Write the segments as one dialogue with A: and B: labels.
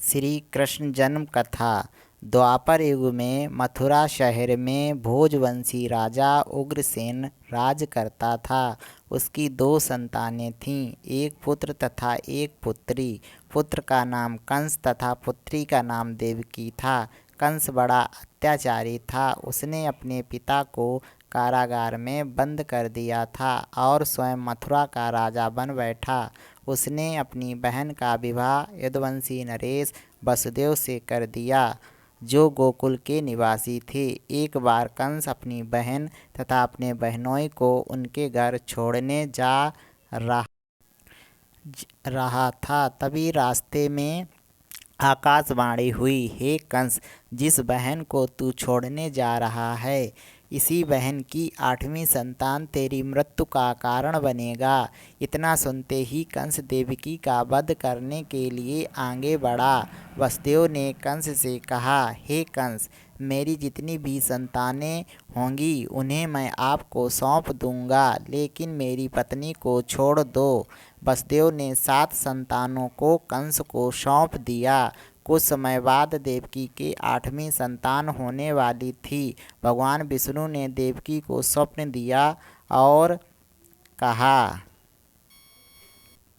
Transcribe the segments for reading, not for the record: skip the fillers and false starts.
A: श्री कृष्ण जन्म कथा। द्वापर युग में मथुरा शहर में भोजवंशी राजा उग्रसेन राज करता था। उसकी दो संतानें थीं, एक पुत्र तथा एक पुत्री। पुत्र का नाम कंस तथा पुत्री का नाम देवकी था। कंस बड़ा अत्याचारी था। उसने अपने पिता को कारागार में बंद कर दिया था और स्वयं मथुरा का राजा बन बैठा। उसने अपनी बहन का विवाह यदुवंशी नरेश वसुदेव से कर दिया, जो गोकुल के निवासी थे। एक बार कंस अपनी बहन तथा अपने बहनोई को उनके घर छोड़ने जा रहा था। तभी रास्ते में आकाशवाणी हुई, हे कंस, जिस बहन को तू छोड़ने जा रहा है, इसी बहन की 8वीं संतान तेरी मृत्यु का कारण बनेगा। इतना सुनते ही कंस देवकी का वध करने के लिए आगे बढ़ा। वसुदेव ने कंस से कहा, हे कंस, मेरी जितनी भी संतानें होंगी उन्हें मैं आपको सौंप दूंगा, लेकिन मेरी पत्नी को छोड़ दो। वसुदेव ने 7 संतानों को कंस को सौंप दिया। कुछ समय बाद देवकी के 8वीं संतान होने वाली थी। भगवान विष्णु ने देवकी को स्वप्न दिया और कहा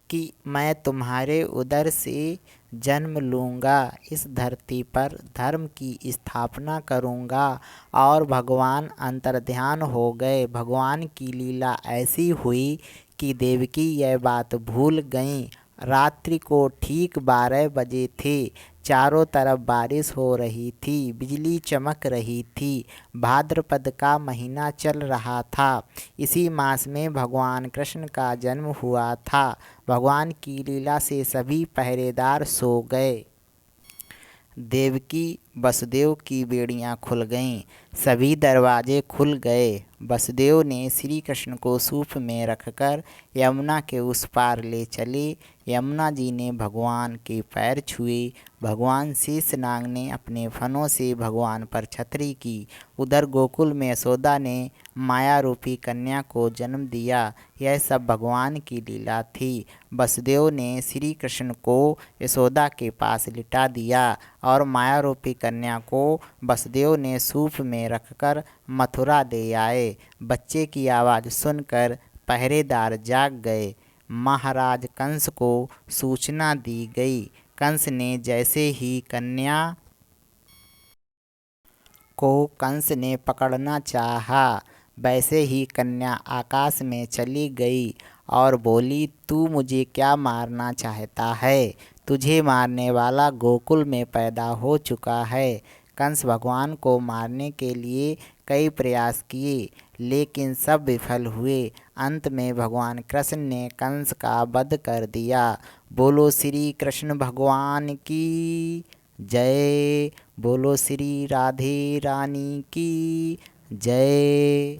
A: कि मैं तुम्हारे उदर से जन्म लूँगा, इस धरती पर धर्म की स्थापना करूँगा। और भगवान अंतर्ध्यान हो गए। भगवान की लीला ऐसी हुई कि देवकी यह बात भूल गईं। रात्रि को ठीक 12 बजे थे। चारों तरफ बारिश हो रही थी, बिजली चमक रही थी। भाद्रपद का महीना चल रहा था। इसी मास में भगवान कृष्ण का जन्म हुआ था। भगवान की लीला से सभी पहरेदार सो गए। देवकी वसुदेव की बेड़ियां खुल गईं, सभी दरवाजे खुल गए। वसुदेव ने श्री कृष्ण को सूप में रखकर यमुना के उस पार ले चले। यमुना जी ने भगवान के पैर छुए। भगवान शेषनाग ने अपने फनों से भगवान पर छतरी की। उधर गोकुल में यशोदा ने माया रूपी कन्या को जन्म दिया। यह सब भगवान की लीला थी। वसुदेव ने श्री कृष्ण को यशोदा के पास लिटा दिया और माया रूपी कन्या को वसुदेव ने सूप में रखकर मथुरा ले आए। बच्चे की आवाज़ सुनकर पहरेदार जाग गए। महाराज कंस को सूचना दी गई। कंस ने जैसे ही कन्या को कंस ने पकड़ना चाहा, वैसे ही कन्या आकाश में चली गई और बोली, तू मुझे क्या मारना चाहता है? तुझे मारने वाला गोकुल में पैदा हो चुका है। कंस भगवान को मारने के लिए कई प्रयास किए, लेकिन सब विफल हुए। अंत में भगवान कृष्ण ने कंस का वध कर दिया। बोलो श्री कृष्ण भगवान की जय। बोलो श्री राधे रानी की जय।